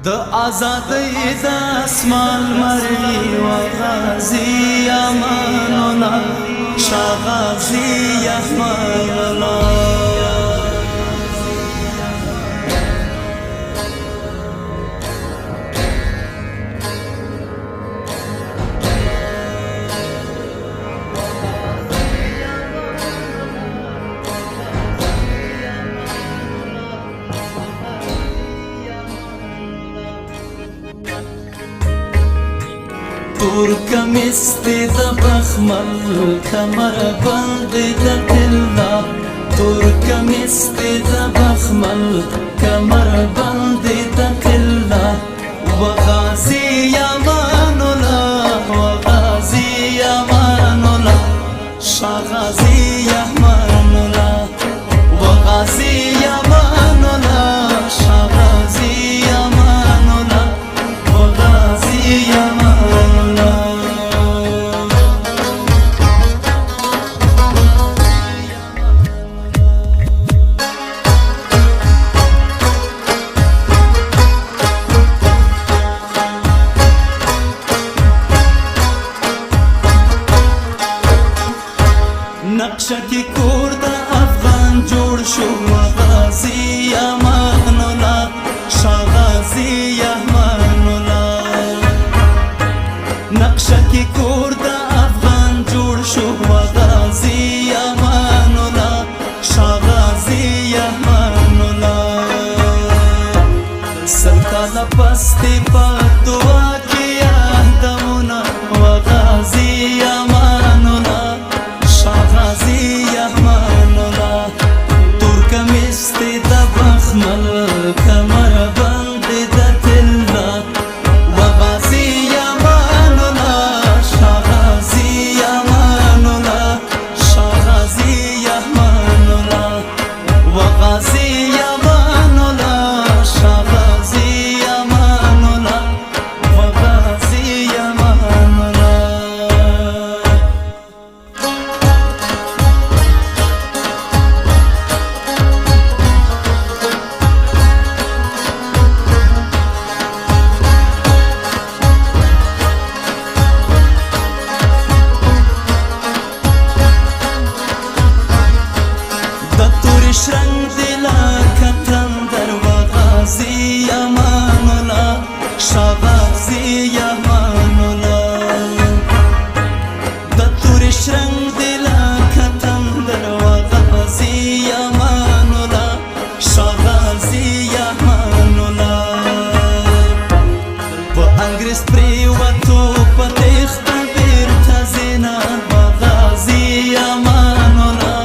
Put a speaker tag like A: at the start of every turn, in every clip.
A: د آزادۍ د اسمان مري و غازي امان الله شاه غازي امان الله تور کمیس دی د بخمل کمر بند د تلا تور کمیس دی د بخمل کمر بند د تلا و غازي امان الله و غازي امان الله شاه غازي امان الله و غازي امان الله شاه غازي امان الله و غازي امان الله نقشه کی کور د افغان جوړ شو غازي امان الله شاه غازي امان الله نقشه کی کور د افغان جوړ شو غازي امان الله شاه غازي امان الله سرکال پستی په دعا کې یادونه غازي امان الله غازي امان الله تور کمیس دی د بخمل کمر بند د تلا و غازي امان الله شاه غازي امان الله شاه غازي امان الله و غازي امان الله شاه غازي امان الله و غازي امان الله شرنگ دلا کتندر و غازي امان الله شاه غازي امان الله د تور شرنگ دلا کتندر و غازي امان الله شاه غازي امان الله په انګریز پریوتو په تخته بیرته زینا و غازي امان الله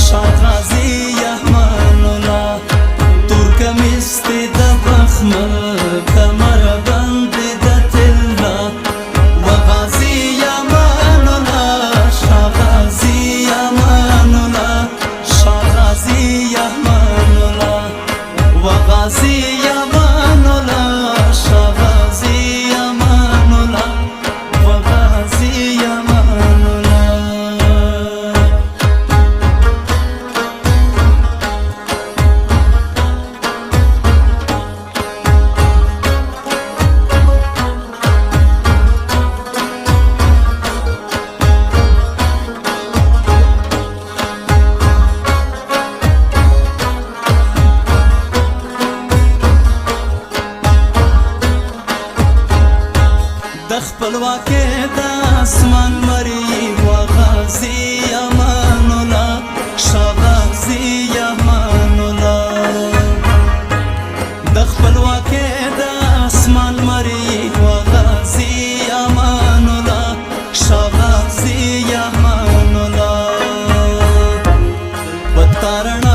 A: شاه غازي د بخمل کمر بند د تلا و غازي امان الله شاه غازي امان الله شاه غازي امان الله و غازي امان الله شاه غازي امان الله و غازي امان الله د خپلواکۍ د اسمان مري و غازي امان الله شاه غازي امان الله د خپلواکۍ د اسمان مري و غازي امان الله شاه غازي امان الله پتارن